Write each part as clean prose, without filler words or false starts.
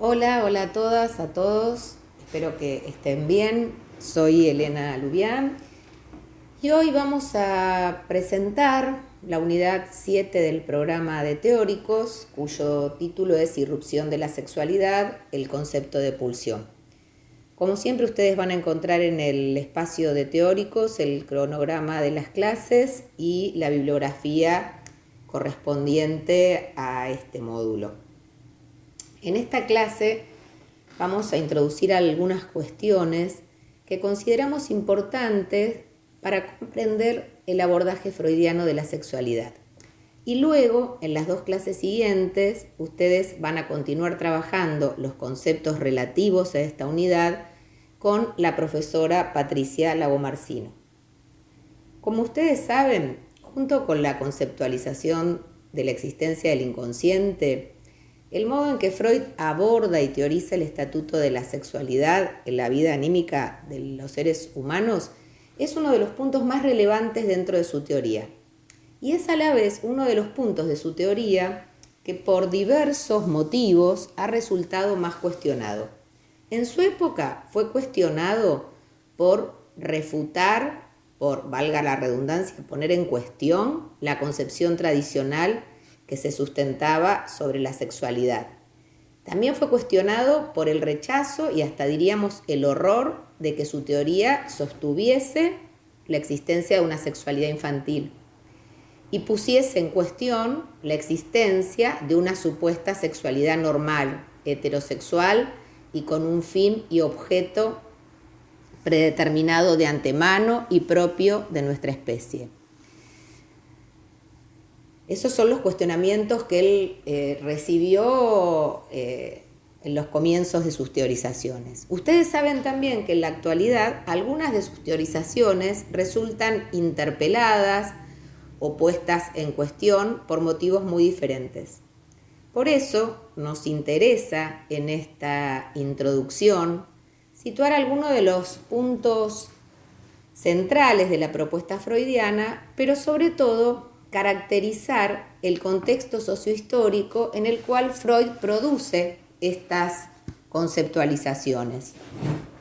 Hola a todas, a todos. Espero que estén bien. Soy Elena Lubián y hoy vamos a presentar la unidad 7 del programa de teóricos, cuyo título es Irrupción de la sexualidad, el concepto de pulsión. Como siempre, ustedes van a encontrar en el espacio de teóricos el cronograma de las clases y la bibliografía correspondiente a este módulo. En esta clase vamos a introducir algunas cuestiones que consideramos importantes para comprender el abordaje freudiano de la sexualidad. Y luego, en las dos clases siguientes, ustedes van a continuar trabajando los conceptos relativos a esta unidad con la profesora Patricia Lagomarsino. Como ustedes saben, junto con la conceptualización de la existencia del inconsciente, el modo en que Freud aborda y teoriza el estatuto de la sexualidad en la vida anímica de los seres humanos es uno de los puntos más relevantes dentro de su teoría. Y es a la vez uno de los puntos de su teoría que por diversos motivos ha resultado más cuestionado. En su época fue cuestionado por refutar, por, valga la redundancia, poner en cuestión la concepción tradicional que se sustentaba sobre la sexualidad. También fue cuestionado por el rechazo y hasta diríamos el horror de que su teoría sostuviese la existencia de una sexualidad infantil y pusiese en cuestión la existencia de una supuesta sexualidad normal, heterosexual y con un fin y objeto predeterminado de antemano y propio de nuestra especie. Esos son los cuestionamientos que él recibió en los comienzos de sus teorizaciones. Ustedes saben también que en la actualidad algunas de sus teorizaciones resultan interpeladas o puestas en cuestión por motivos muy diferentes. Por eso nos interesa en esta introducción situar algunos de los puntos centrales de la propuesta freudiana, pero sobre todo caracterizar el contexto sociohistórico en el cual Freud produce estas conceptualizaciones.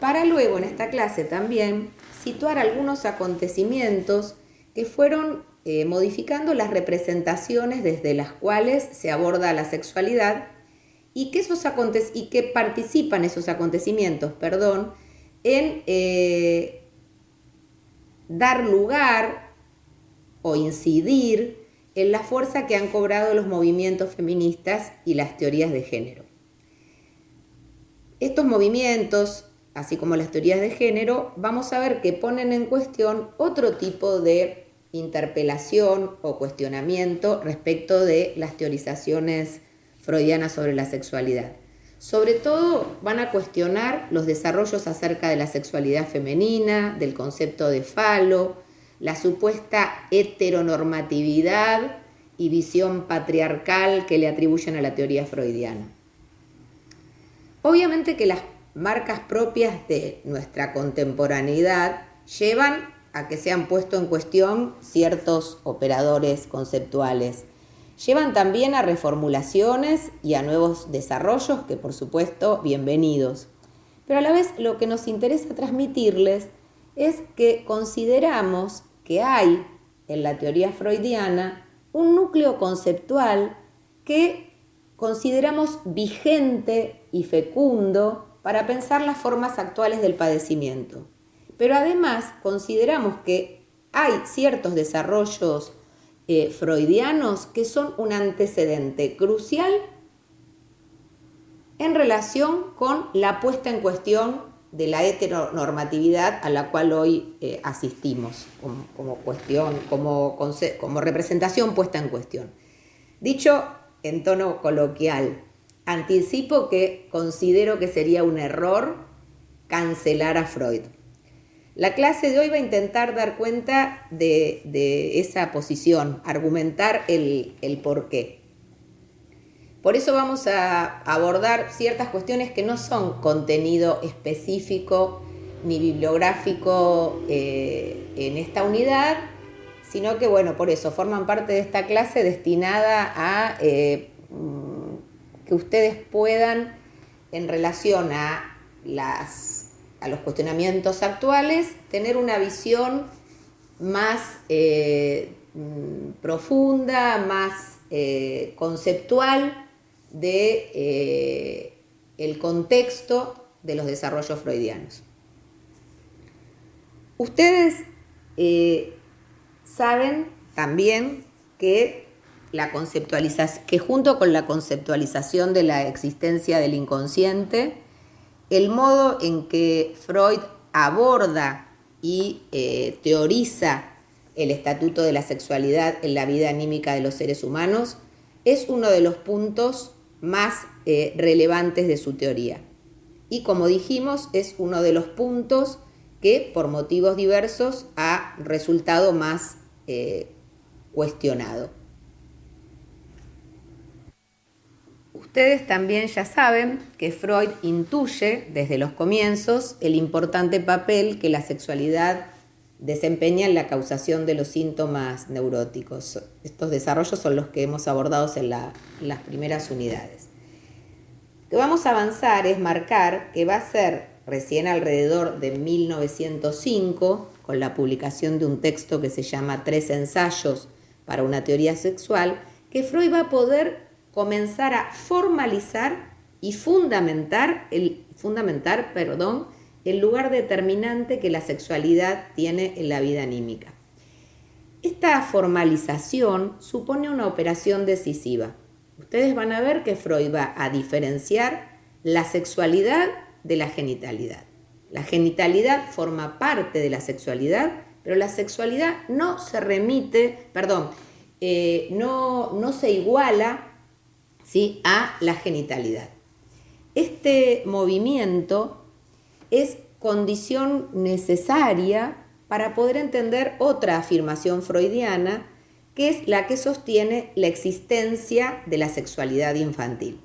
Para luego en esta clase también situar algunos acontecimientos que fueron modificando las representaciones desde las cuales se aborda la sexualidad y que participan esos acontecimientos, en dar lugar o incidir en la fuerza que han cobrado los movimientos feministas y las teorías de género. Estos movimientos, así como las teorías de género, vamos a ver que ponen en cuestión otro tipo de interpelación o cuestionamiento respecto de las teorizaciones freudianas sobre la sexualidad. Sobre todo van a cuestionar los desarrollos acerca de la sexualidad femenina, del concepto de falo, la supuesta heteronormatividad y visión patriarcal que le atribuyen a la teoría freudiana. Obviamente que las marcas propias de nuestra contemporaneidad llevan a que se han puesto en cuestión ciertos operadores conceptuales. Llevan también a reformulaciones y a nuevos desarrollos que, por supuesto, bienvenidos. Pero a la vez lo que nos interesa transmitirles es que consideramos que hay en la teoría freudiana un núcleo conceptual que consideramos vigente y fecundo para pensar las formas actuales del padecimiento. Pero además consideramos que hay ciertos desarrollos freudianos que son un antecedente crucial en relación con la puesta en cuestión de la heteronormatividad a la cual hoy asistimos como representación puesta en cuestión. Dicho en tono coloquial, anticipo que considero que sería un error cancelar a Freud. La clase de hoy va a intentar dar cuenta de esa posición, argumentar el porqué. Por eso vamos a abordar ciertas cuestiones que no son contenido específico ni bibliográfico en esta unidad, sino que, por eso forman parte de esta clase destinada a que ustedes puedan en relación a los cuestionamientos actuales, tener una visión más profunda, más conceptual de el contexto de los desarrollos freudianos. Ustedes saben también que junto con la conceptualización de la existencia del inconsciente, el modo en que Freud aborda y teoriza el estatuto de la sexualidad en la vida anímica de los seres humanos es uno de los puntos más relevantes de su teoría. Y como dijimos, es uno de los puntos que por motivos diversos ha resultado más cuestionado. Ustedes también ya saben que Freud intuye desde los comienzos el importante papel que la sexualidad desempeña en la causación de los síntomas neuróticos. Estos desarrollos son los que hemos abordado en las primeras unidades. Lo que vamos a avanzar es marcar que va a ser recién alrededor de 1905, con la publicación de un texto que se llama 3 ensayos para una teoría sexual, que Freud va a poder comenzar a formalizar y fundamentar el lugar determinante que la sexualidad tiene en la vida anímica. Esta formalización supone una operación decisiva. Ustedes van a ver que Freud va a diferenciar la sexualidad de la genitalidad. La genitalidad forma parte de la sexualidad, pero la sexualidad no se iguala, ¿sí?, a la genitalidad. Este movimiento es condición necesaria para poder entender otra afirmación freudiana, que es la que sostiene la existencia de la sexualidad infantil.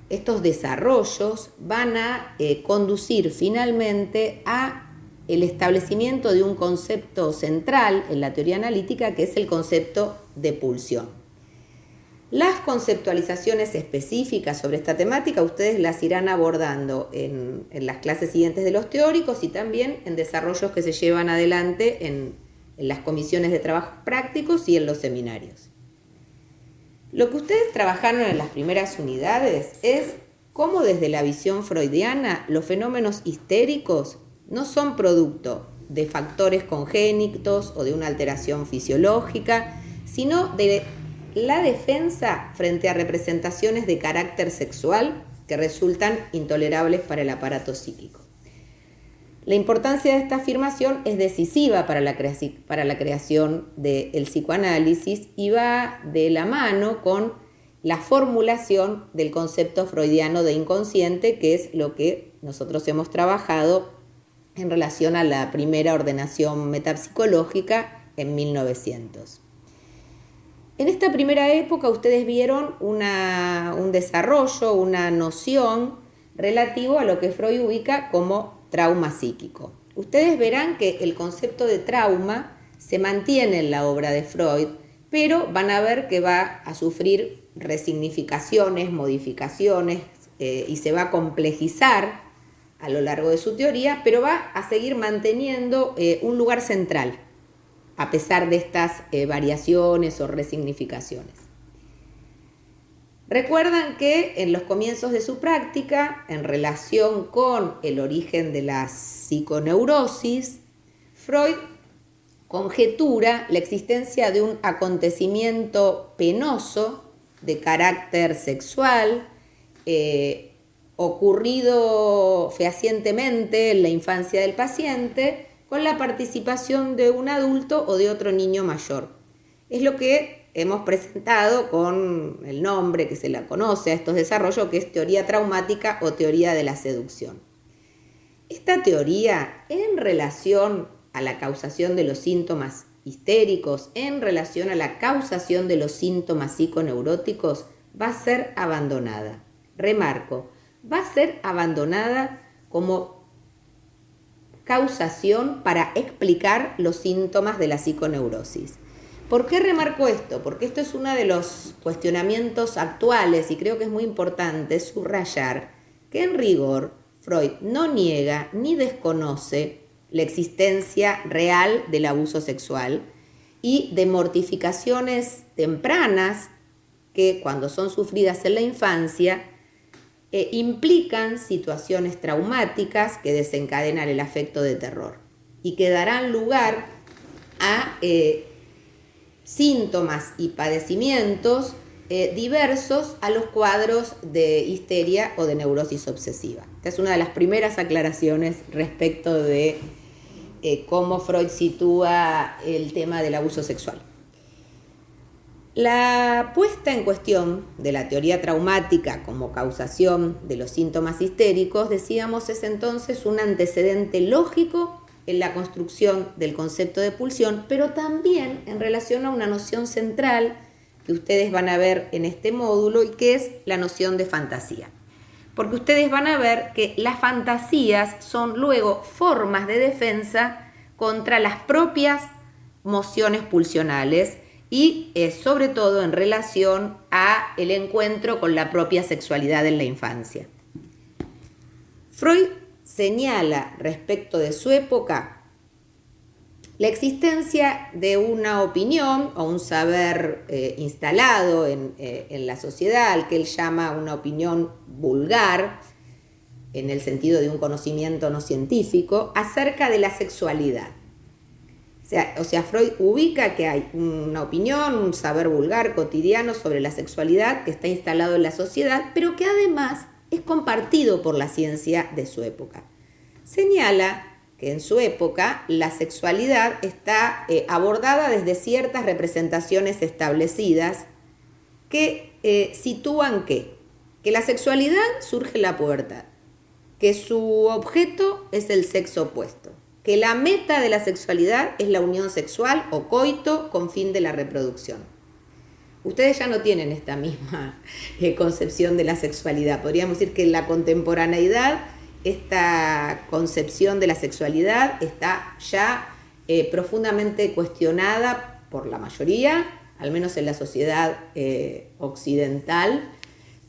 Estos desarrollos van a conducir finalmente a el establecimiento de un concepto central en la teoría analítica, que es el concepto de pulsión. Las conceptualizaciones específicas sobre esta temática ustedes las irán abordando en las clases siguientes de los teóricos y también en desarrollos que se llevan adelante en las comisiones de trabajos prácticos y en los seminarios. Lo que ustedes trabajaron en las primeras unidades es cómo desde la visión freudiana los fenómenos histéricos no son producto de factores congénitos o de una alteración fisiológica, sino de la defensa frente a representaciones de carácter sexual que resultan intolerables para el aparato psíquico. La importancia de esta afirmación es decisiva para la creación del psicoanálisis y va de la mano con la formulación del concepto freudiano de inconsciente, que es lo que nosotros hemos trabajado en relación a la primera ordenación metapsicológica en 1900. En esta primera época ustedes vieron un desarrollo, una noción relativo a lo que Freud ubica como trauma psíquico. Ustedes verán que el concepto de trauma se mantiene en la obra de Freud, pero van a ver que va a sufrir resignificaciones, modificaciones y se va a complejizar a lo largo de su teoría, pero va a seguir manteniendo un lugar central, a pesar de estas variaciones o resignificaciones. Recuerdan que en los comienzos de su práctica, en relación con el origen de la psiconeurosis, Freud conjetura la existencia de un acontecimiento penoso de carácter sexual, ocurrido fehacientemente en la infancia del paciente, con la participación de un adulto o de otro niño mayor. Es lo que hemos presentado con el nombre que se la conoce a estos desarrollos, que es teoría traumática o teoría de la seducción. Esta teoría, en relación a la causación de los síntomas histéricos, en relación a la causación de los síntomas psiconeuróticos, va a ser abandonada. Remarco, va a ser abandonada como causación para explicar los síntomas de la psiconeurosis. ¿Por qué remarco esto? Porque esto es uno de los cuestionamientos actuales y creo que es muy importante subrayar que en rigor Freud no niega ni desconoce la existencia real del abuso sexual y de mortificaciones tempranas que cuando son sufridas en la infancia implican situaciones traumáticas que desencadenan el afecto de terror y que darán lugar a síntomas y padecimientos diversos a los cuadros de histeria o de neurosis obsesiva. Esta es una de las primeras aclaraciones respecto de cómo Freud sitúa el tema del abuso sexual. La puesta en cuestión de la teoría traumática como causación de los síntomas histéricos, decíamos, es entonces un antecedente lógico en la construcción del concepto de pulsión, pero también en relación a una noción central que ustedes van a ver en este módulo y que es la noción de fantasía. Porque ustedes van a ver que las fantasías son luego formas de defensa contra las propias mociones pulsionales y sobre todo en relación a el encuentro con la propia sexualidad en la infancia. Freud señala respecto de su época la existencia de una opinión o un saber instalado en la sociedad, al que él llama una opinión vulgar, en el sentido de un conocimiento no científico, acerca de la sexualidad. O sea, Freud ubica que hay una opinión, un saber vulgar cotidiano sobre la sexualidad que está instalado en la sociedad, pero que además es compartido por la ciencia de su época. Señala que en su época la sexualidad está abordada desde ciertas representaciones establecidas que sitúan que la sexualidad surge en la pubertad, que su objeto es el sexo opuesto, que la meta de la sexualidad es la unión sexual o coito con fin de la reproducción. Ustedes ya no tienen esta misma concepción de la sexualidad. Podríamos decir que en la contemporaneidad esta concepción de la sexualidad está ya profundamente cuestionada por la mayoría, al menos en la sociedad occidental,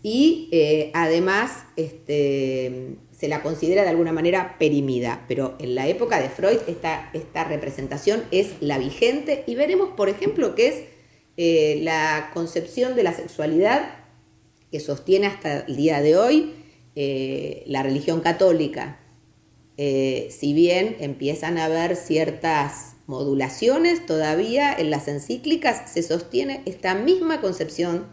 y además se la considera de alguna manera perimida, pero en la época de Freud esta representación es la vigente y veremos, por ejemplo, que es la concepción de la sexualidad que sostiene hasta el día de hoy la religión católica. Si bien empiezan a haber ciertas modulaciones todavía en las encíclicas, se sostiene esta misma concepción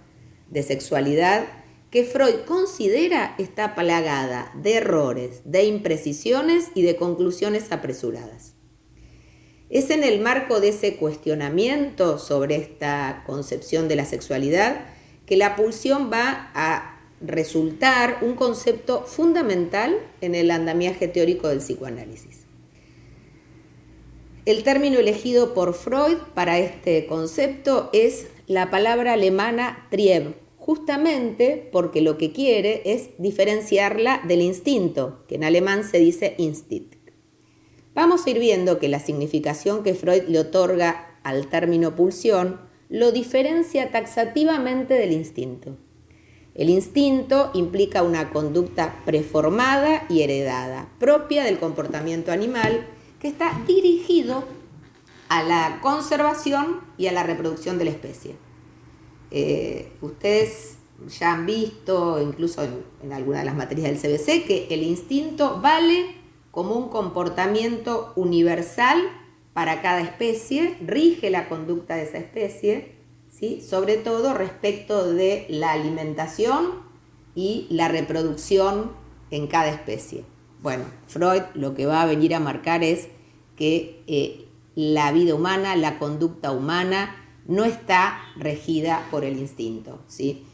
de sexualidad que Freud considera está plagada de errores, de imprecisiones y de conclusiones apresuradas. Es en el marco de ese cuestionamiento sobre esta concepción de la sexualidad que la pulsión va a resultar un concepto fundamental en el andamiaje teórico del psicoanálisis. El término elegido por Freud para este concepto es la palabra alemana Trieb, justamente porque lo que quiere es diferenciarla del instinto, que en alemán se dice Instinct. Vamos a ir viendo que la significación que Freud le otorga al término pulsión lo diferencia taxativamente del instinto. El instinto implica una conducta preformada y heredada, propia del comportamiento animal, que está dirigido a la conservación y a la reproducción de la especie. Ustedes ya han visto, incluso en alguna de las materias del CBC, que el instinto vale como un comportamiento universal para cada especie, rige la conducta de esa especie, ¿sí? Sobre todo respecto de la alimentación y la reproducción en cada especie. Bueno, Freud lo que va a venir a marcar es que la vida humana, la conducta humana, no está regida por el instinto, ¿sí?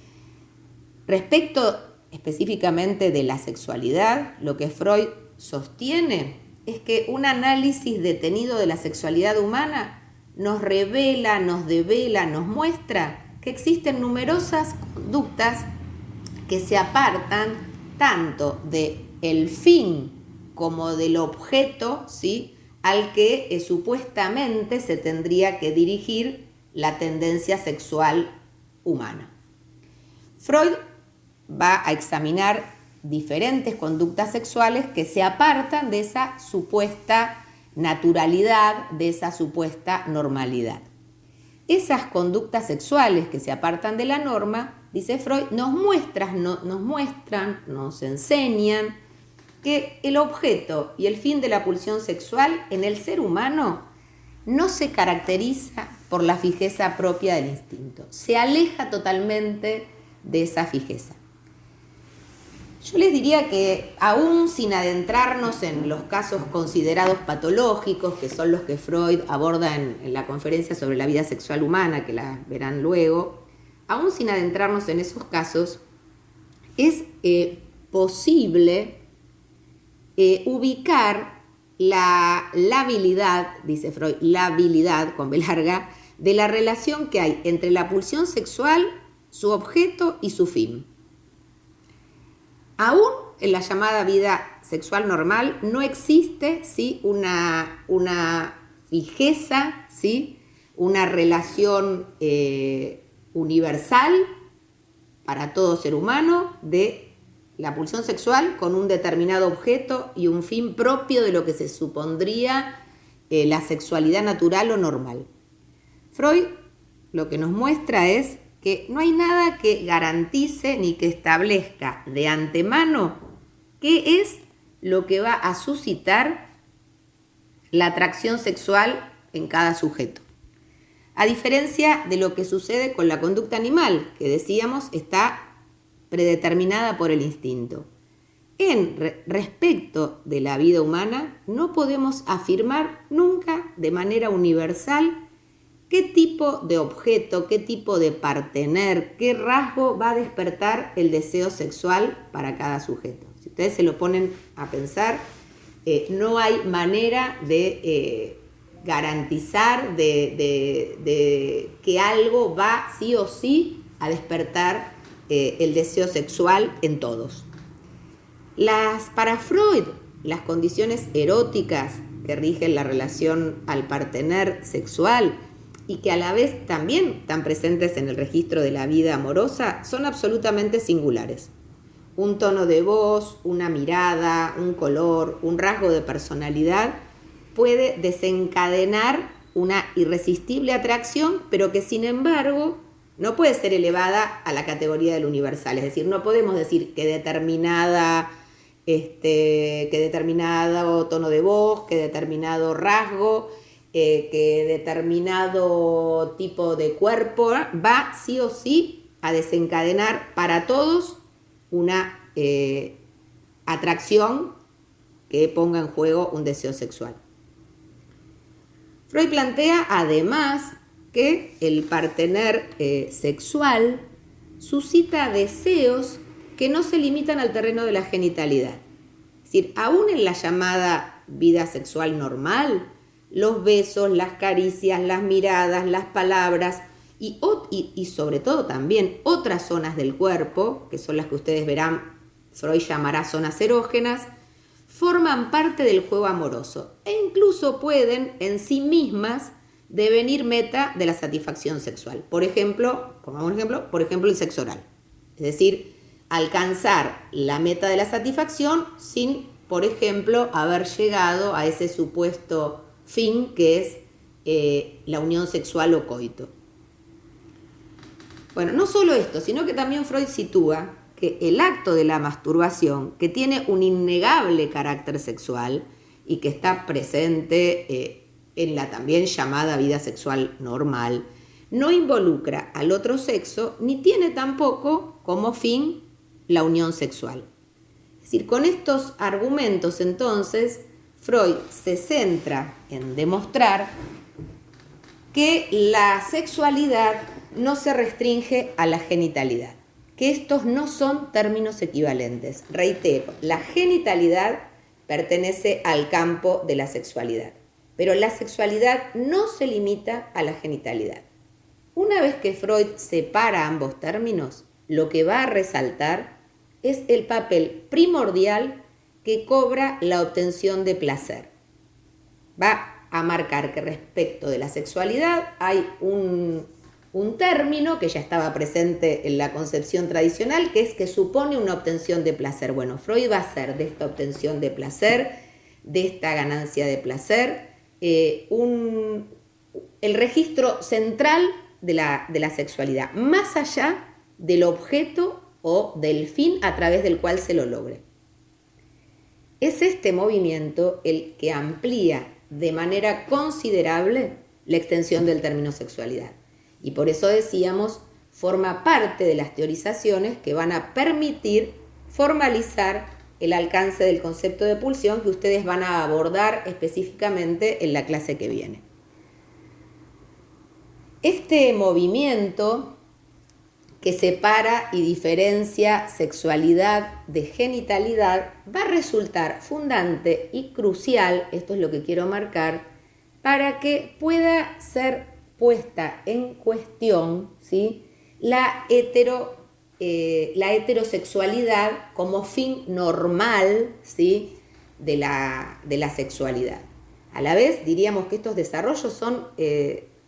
Respecto específicamente de la sexualidad, lo que Freud sostiene es que un análisis detenido de la sexualidad humana nos revela, nos devela, nos muestra que existen numerosas conductas que se apartan tanto del fin como del objeto, ¿sí?, al que supuestamente se tendría que dirigir la tendencia sexual humana. Freud va a examinar diferentes conductas sexuales que se apartan de esa supuesta naturalidad, de esa supuesta normalidad. Esas conductas sexuales que se apartan de la norma, dice Freud, nos enseñan que el objeto y el fin de la pulsión sexual en el ser humano no se caracteriza por la fijeza propia del instinto, se aleja totalmente de esa fijeza. Yo les diría que aún sin adentrarnos en los casos considerados patológicos, que son los que Freud aborda en la conferencia sobre la vida sexual humana, que la verán luego, aún sin adentrarnos en esos casos, es posible ubicar la labilidad, dice Freud, labilidad con B larga, de la relación que hay entre la pulsión sexual, su objeto y su fin. Aún en la llamada vida sexual normal no existe ¿sí? una fijeza, ¿sí? Una relación universal para todo ser humano de la pulsión sexual con un determinado objeto y un fin propio de lo que se supondría la sexualidad natural o normal. Freud lo que nos muestra es que no hay nada que garantice ni que establezca de antemano qué es lo que va a suscitar la atracción sexual en cada sujeto. A diferencia de lo que sucede con la conducta animal, que decíamos está predeterminada por el instinto. Respecto de la vida humana, no podemos afirmar nunca de manera universal qué tipo de objeto, qué tipo de partener, qué rasgo va a despertar el deseo sexual para cada sujeto. Si ustedes se lo ponen a pensar, no hay manera de garantizar de que algo va sí o sí a despertar el deseo sexual en todos. Para Freud, las condiciones eróticas que rigen la relación al partener sexual y que a la vez también están presentes en el registro de la vida amorosa, son absolutamente singulares. Un tono de voz, una mirada, un color, un rasgo de personalidad puede desencadenar una irresistible atracción, pero que sin embargo no puede ser elevada a la categoría del universal. Es decir, no podemos decir que determinado tono de voz, que determinado rasgo, que determinado tipo de cuerpo va sí o sí a desencadenar para todos una atracción que ponga en juego un deseo sexual. Freud plantea además que el partener sexual suscita deseos que no se limitan al terreno de la genitalidad. Es decir, aún en la llamada vida sexual normal, los besos, las caricias, las miradas, las palabras y sobre todo también otras zonas del cuerpo, que son las que ustedes verán, Freud llamará zonas erógenas, forman parte del juego amoroso e incluso pueden en sí mismas devenir meta de la satisfacción sexual. Por ejemplo, el sexo oral. Es decir, alcanzar la meta de la satisfacción sin, por ejemplo, haber llegado a ese supuesto fin que es la unión sexual o coito. Bueno, no solo esto, sino que también Freud sitúa que el acto de la masturbación, que tiene un innegable carácter sexual y que está presente en la también llamada vida sexual normal, no involucra al otro sexo ni tiene tampoco como fin la unión sexual. Es decir, con estos argumentos entonces Freud se centra en demostrar que la sexualidad no se restringe a la genitalidad, que estos no son términos equivalentes. Reitero, la genitalidad pertenece al campo de la sexualidad, pero la sexualidad no se limita a la genitalidad. Una vez que Freud separa ambos términos, lo que va a resaltar es el papel primordial que cobra la obtención de placer. Va a marcar que respecto de la sexualidad hay un término que ya estaba presente en la concepción tradicional, que es que supone una obtención de placer. Bueno, Freud va a hacer de esta obtención de placer, de esta ganancia de placer, el registro central de la sexualidad, más allá del objeto o del fin a través del cual se lo logre. Es este movimiento el que amplía de manera considerable la extensión del término sexualidad. Y por eso decíamos, forma parte de las teorizaciones que van a permitir formalizar el alcance del concepto de pulsión que ustedes van a abordar específicamente en la clase que viene. Este movimiento que separa y diferencia sexualidad de genitalidad va a resultar fundante y crucial, esto es lo que quiero marcar, para que pueda ser puesta en cuestión, ¿sí?, la heterosexualidad como fin normal, ¿sí?, de la sexualidad. A la vez diríamos que estos desarrollos son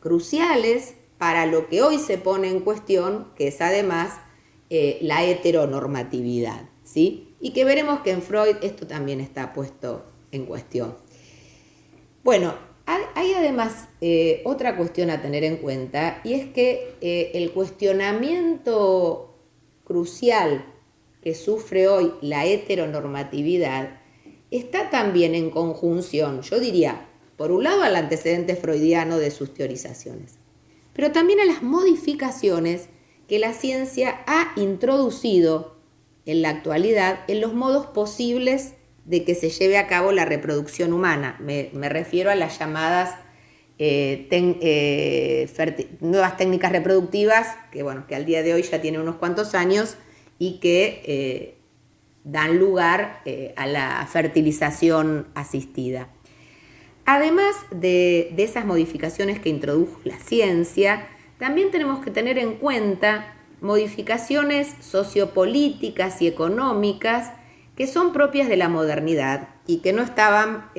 cruciales para lo que hoy se pone en cuestión, que es además la heteronormatividad, ¿sí?, y que veremos que en Freud esto también está puesto en cuestión. Bueno, hay además otra cuestión a tener en cuenta, y es que el cuestionamiento crucial que sufre hoy la heteronormatividad está también en conjunción, yo diría, por un lado al antecedente freudiano de sus teorizaciones, pero también a las modificaciones que la ciencia ha introducido en la actualidad en los modos posibles de que se lleve a cabo la reproducción humana. Me refiero a las llamadas nuevas técnicas reproductivas, que al día de hoy ya tienen unos cuantos años y que dan lugar a la fertilización asistida. Además de esas modificaciones que introdujo la ciencia, también tenemos que tener en cuenta modificaciones sociopolíticas y económicas que son propias de la modernidad y que no estaban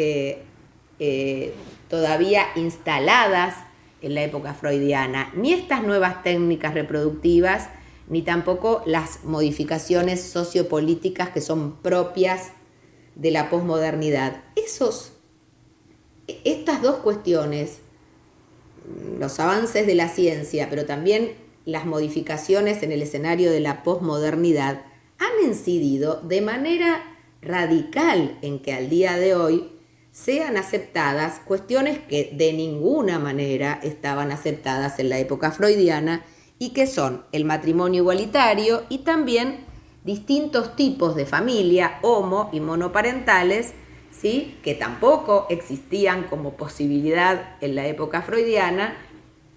todavía instaladas en la época freudiana, ni estas nuevas técnicas reproductivas, ni tampoco las modificaciones sociopolíticas que son propias de la posmodernidad. Estas dos cuestiones, los avances de la ciencia, pero también las modificaciones en el escenario de la posmodernidad, han incidido de manera radical en que al día de hoy sean aceptadas cuestiones que de ninguna manera estaban aceptadas en la época freudiana y que son el matrimonio igualitario y también distintos tipos de familia, homo y monoparentales, ¿sí?, que tampoco existían como posibilidad en la época freudiana.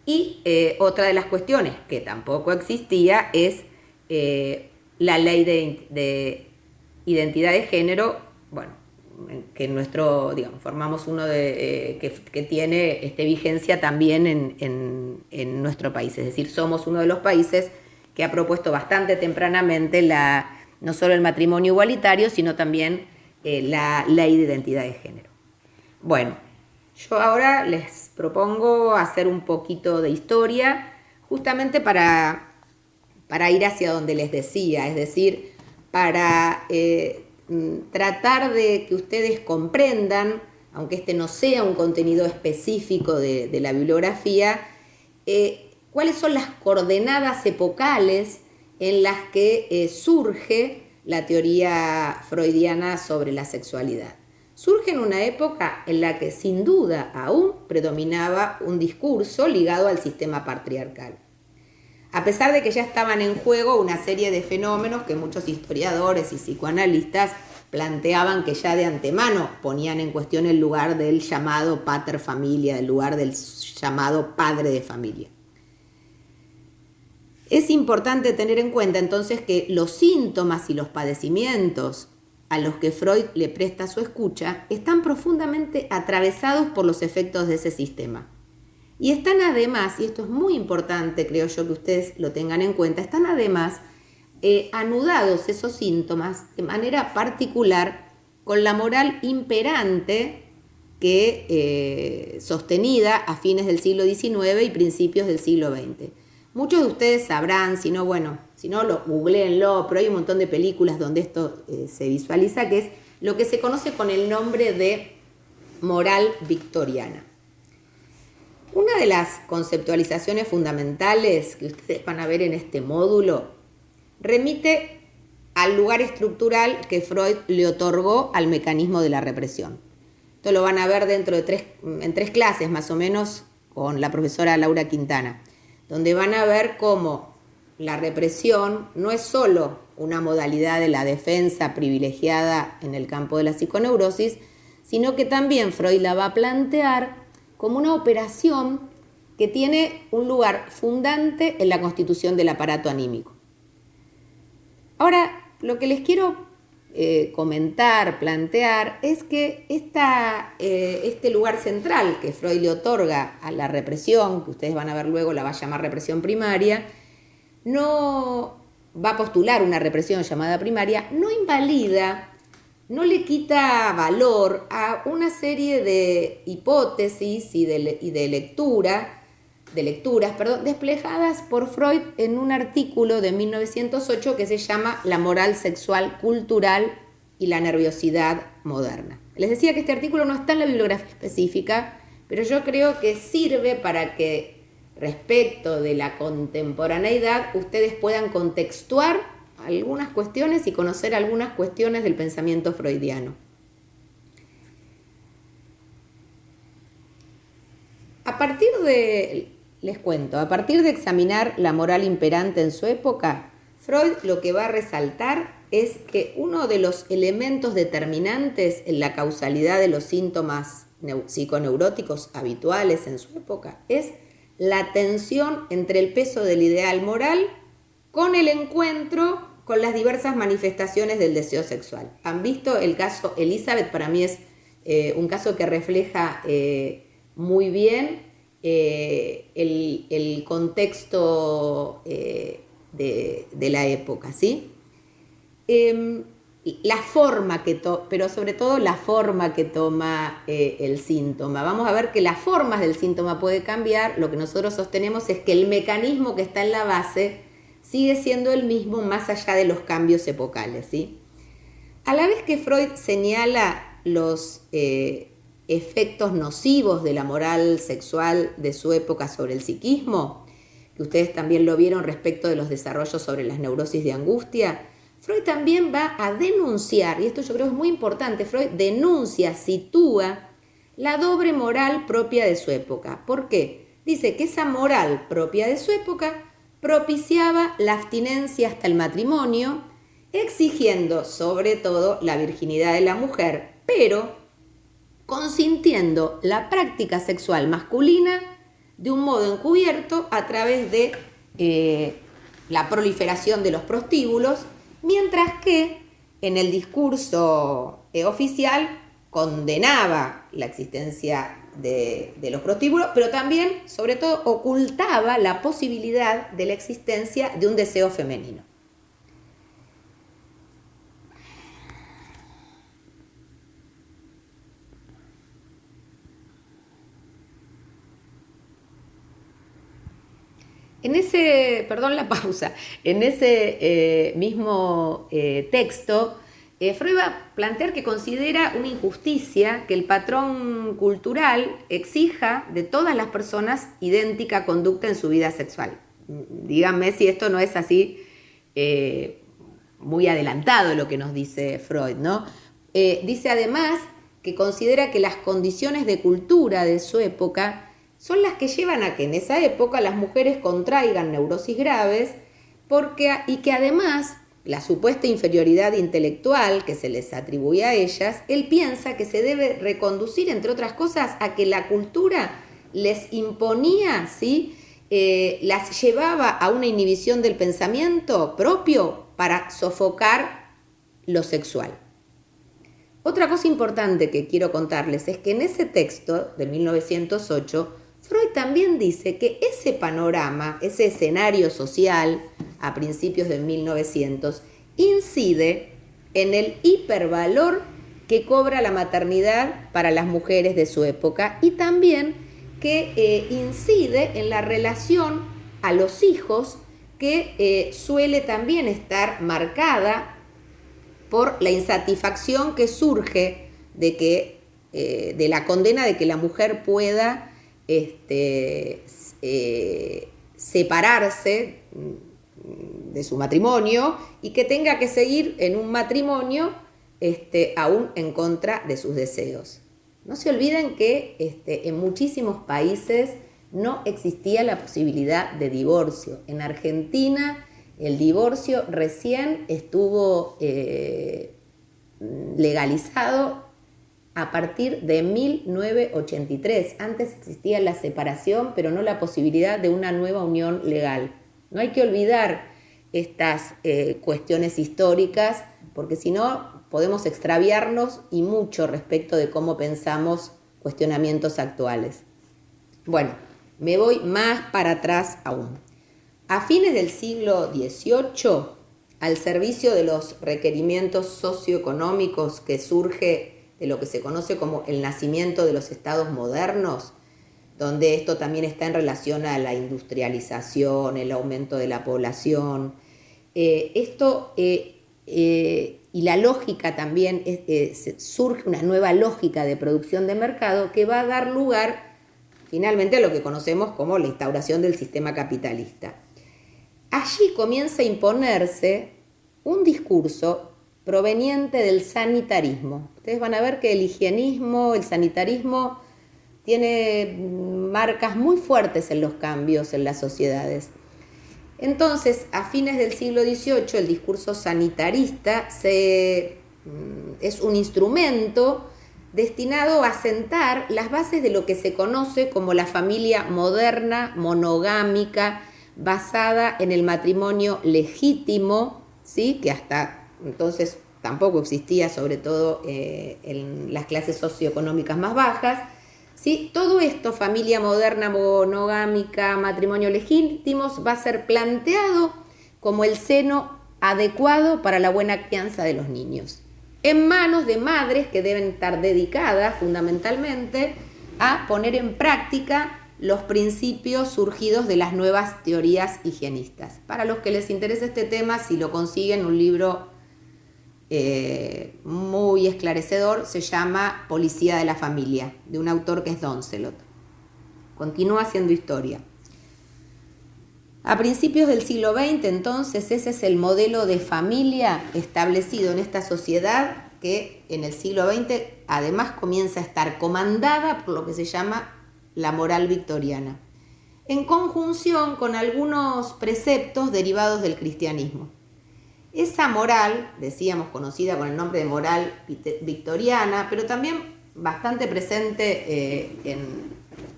Y otra de las cuestiones que tampoco existía es la ley de identidad de género, que formamos uno que tiene vigencia también en nuestro país. Es decir, somos uno de los países que ha propuesto bastante tempranamente no solo el matrimonio igualitario, sino también la ley de identidad de género. Bueno, yo ahora les propongo hacer un poquito de historia, justamente para ir hacia donde les decía, es decir, para tratar de que ustedes comprendan, aunque este no sea un contenido específico de la bibliografía, cuáles son las coordenadas epocales en las que surge la teoría freudiana sobre la sexualidad. Surge en una época en la que sin duda aún predominaba un discurso ligado al sistema patriarcal. A pesar de que ya estaban en juego una serie de fenómenos que muchos historiadores y psicoanalistas planteaban que ya de antemano ponían en cuestión el lugar del llamado pater familia, el lugar del llamado padre de familia. Es importante tener en cuenta entonces que los síntomas y los padecimientos a los que Freud le presta su escucha están profundamente atravesados por los efectos de ese sistema. Y están además, y esto es muy importante, creo yo que ustedes lo tengan en cuenta, están además anudados esos síntomas de manera particular con la moral imperante que sostenida a fines del siglo XIX y principios del siglo XX. Muchos de ustedes sabrán, si no, googleenlo, pero hay un montón de películas donde esto se visualiza, que es lo que se conoce con el nombre de moral victoriana. Una de las conceptualizaciones fundamentales que ustedes van a ver en este módulo remite al lugar estructural que Freud le otorgó al mecanismo de la represión. Esto lo van a ver en tres clases más o menos con la profesora Laura Quintana, donde van a ver cómo la represión no es solo una modalidad de la defensa privilegiada en el campo de la psiconeurosis, sino que también Freud la va a plantear como una operación que tiene un lugar fundante en la constitución del aparato anímico. Ahora, lo que les quiero comentar, plantear, es que este lugar central que Freud le otorga a la represión, que ustedes van a ver luego, la va a llamar represión primaria, no va a postular una represión llamada primaria, no invalida, no le quita valor a una serie de hipótesis y de lecturas, desplegadas por Freud en un artículo de 1908 que se llama La moral sexual cultural y la nerviosidad moderna. Les decía que este artículo no está en la bibliografía específica, pero yo creo que sirve para que respecto de la contemporaneidad ustedes puedan contextuar algunas cuestiones y conocer algunas cuestiones del pensamiento freudiano. A partir de examinar la moral imperante en su época, Freud lo que va a resaltar es que uno de los elementos determinantes en la causalidad de los síntomas psiconeuróticos habituales en su época es la tensión entre el peso del ideal moral con el encuentro con las diversas manifestaciones del deseo sexual. ¿Han visto el caso Elizabeth? Para mí es un caso que refleja muy bien el contexto de la época, ¿sí? La forma pero sobre todo la forma que toma el síntoma. Vamos a ver que las formas del síntoma puede cambiar. Lo que nosotros sostenemos es que el mecanismo que está en la base sigue siendo el mismo más allá de los cambios epocales, ¿sí? A la vez que Freud señala los efectos nocivos de la moral sexual de su época sobre el psiquismo, que ustedes también lo vieron respecto de los desarrollos sobre las neurosis de angustia, Freud también va a denunciar, y esto yo creo es muy importante, Freud denuncia, sitúa la doble moral propia de su época. ¿Por qué? Dice que esa moral propia de su época propiciaba la abstinencia hasta el matrimonio, exigiendo sobre todo la virginidad de la mujer, pero consintiendo la práctica sexual masculina de un modo encubierto a través de la proliferación de los prostíbulos, mientras que en el discurso oficial condenaba la existencia de los prostíbulos, pero también, sobre todo, ocultaba la posibilidad de la existencia de un deseo femenino. En ese mismo texto, Freud va a plantear que considera una injusticia que el patrón cultural exija de todas las personas idéntica conducta en su vida sexual. Díganme si esto no es así muy adelantado lo que nos dice Freud, ¿no? Dice además que considera que las condiciones de cultura de su época son las que llevan a que en esa época las mujeres contraigan neurosis graves y que además la supuesta inferioridad intelectual que se les atribuye a ellas, él piensa que se debe reconducir, entre otras cosas, a que la cultura les imponía, ¿sí? Las llevaba a una inhibición del pensamiento propio para sofocar lo sexual. Otra cosa importante que quiero contarles es que en ese texto de 1908, Freud también dice que ese panorama, ese escenario social a principios de 1900, incide en el hipervalor que cobra la maternidad para las mujeres de su época y también que incide en la relación a los hijos, que suele también estar marcada por la insatisfacción que surge de la condena de que la mujer pueda separarse de su matrimonio y que tenga que seguir en un matrimonio aún en contra de sus deseos. No se olviden que en muchísimos países no existía la posibilidad de divorcio. En Argentina el divorcio recién estuvo legalizado a partir de 1983. Antes existía la separación, pero no la posibilidad de una nueva unión legal. No hay que olvidar estas cuestiones históricas, porque si no podemos extraviarnos y mucho respecto de cómo pensamos cuestionamientos actuales. Bueno, me voy más para atrás aún. A fines del siglo XVIII, al servicio de los requerimientos socioeconómicos que surge de lo que se conoce como el nacimiento de los estados modernos, donde esto también está en relación a la industrialización, el aumento de la población, y la lógica también, surge una nueva lógica de producción de mercado que va a dar lugar finalmente a lo que conocemos como la instauración del sistema capitalista. Allí comienza a imponerse un discurso proveniente del sanitarismo. Ustedes van a ver que el higienismo, el sanitarismo, tiene marcas muy fuertes en los cambios en las sociedades. Entonces, a fines del siglo XVIII, el discurso sanitarista es un instrumento destinado a sentar las bases de lo que se conoce como la familia moderna, monogámica, basada en el matrimonio legítimo, ¿sí? Que hasta entonces tampoco existía, sobre todo en las clases socioeconómicas más bajas. ¿Sí? Todo esto, familia moderna, monogámica, matrimonio legítimos, va a ser planteado como el seno adecuado para la buena crianza de los niños, en manos de madres que deben estar dedicadas fundamentalmente a poner en práctica los principios surgidos de las nuevas teorías higienistas. Para los que les interesa este tema, si lo consiguen, un libro muy esclarecedor, se llama Policía de la Familia, de un autor que es Doncelot. Continúa haciendo historia. A principios del siglo XX, entonces, ese es el modelo de familia establecido en esta sociedad que en el siglo XX además comienza a estar comandada por lo que se llama la moral victoriana, en conjunción con algunos preceptos derivados del cristianismo. Esa moral, decíamos, conocida con el nombre de moral victoriana, pero también bastante presente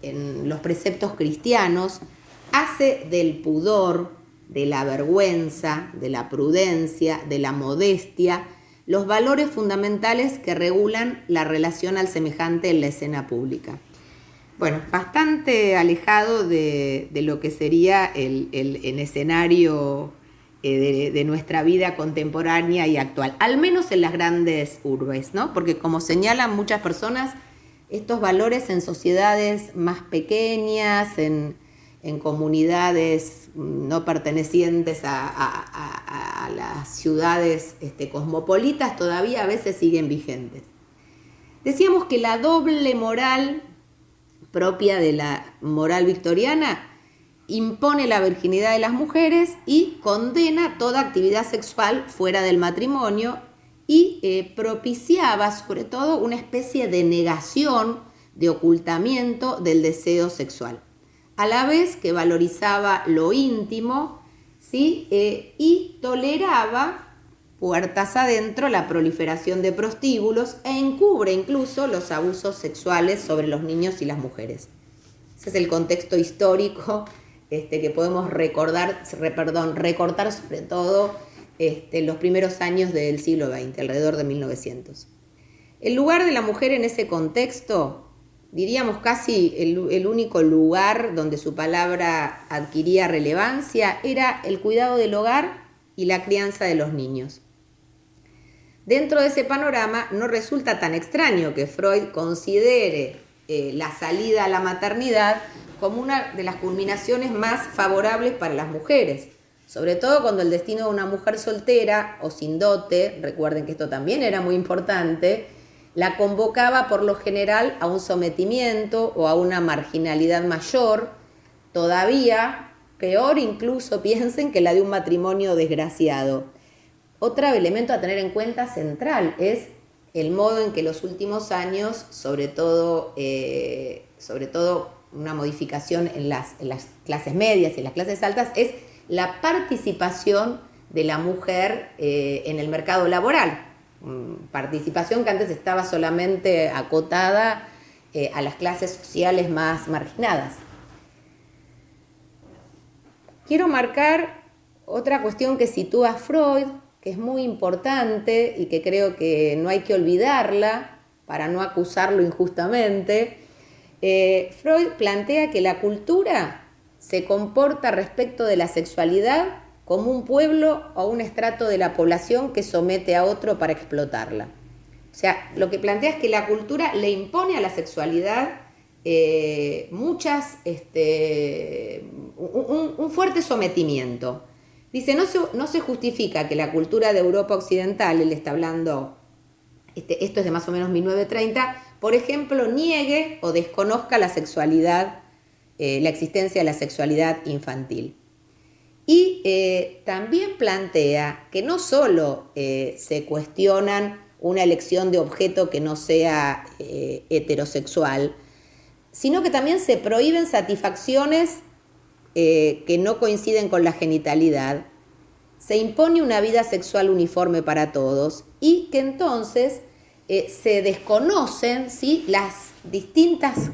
en los preceptos cristianos, hace del pudor, de la vergüenza, de la prudencia, de la modestia, los valores fundamentales que regulan la relación al semejante en la escena pública. Bueno, bastante alejado de lo que sería el escenario de nuestra vida contemporánea y actual, al menos en las grandes urbes, ¿no? Porque como señalan muchas personas, estos valores en sociedades más pequeñas, en comunidades no pertenecientes a las ciudades cosmopolitas, todavía a veces siguen vigentes. Decíamos que la doble moral propia de la moral victoriana impone la virginidad de las mujeres y condena toda actividad sexual fuera del matrimonio y propiciaba sobre todo una especie de negación, de ocultamiento del deseo sexual, a la vez que valorizaba lo íntimo, ¿sí? Y toleraba puertas adentro la proliferación de prostíbulos e encubre incluso los abusos sexuales sobre los niños y las mujeres. Ese es el contexto histórico que podemos recortar sobre todo los primeros años del siglo XX, alrededor de 1900. El lugar de la mujer en ese contexto, diríamos casi el único lugar donde su palabra adquiría relevancia, era el cuidado del hogar y la crianza de los niños. Dentro de ese panorama no resulta tan extraño que Freud considere la salida a la maternidad como una de las culminaciones más favorables para las mujeres, sobre todo cuando el destino de una mujer soltera o sin dote, recuerden que esto también era muy importante, la convocaba por lo general a un sometimiento o a una marginalidad mayor, todavía peor incluso piensen que la de un matrimonio desgraciado. Otro elemento a tener en cuenta central es el modo en que los últimos años, sobre todo una modificación en las clases medias y en las clases altas, es la participación de la mujer en el mercado laboral. Participación que antes estaba solamente acotada a las clases sociales más marginadas. Quiero marcar otra cuestión que sitúa Freud, que es muy importante y que creo que no hay que olvidarla para no acusarlo injustamente. Freud plantea que la cultura se comporta respecto de la sexualidad como un pueblo o un estrato de la población que somete a otro para explotarla. O sea, lo que plantea es que la cultura le impone a la sexualidad un fuerte sometimiento. Dice, no se justifica que la cultura de Europa Occidental, él está hablando, esto es de más o menos 1930, por ejemplo, niegue o desconozca la sexualidad, la existencia de la sexualidad infantil. Y también plantea que no solo se cuestionan una elección de objeto que no sea heterosexual, sino que también se prohíben satisfacciones que no coinciden con la genitalidad, se impone una vida sexual uniforme para todos y que entonces se desconocen, ¿sí?, las distintas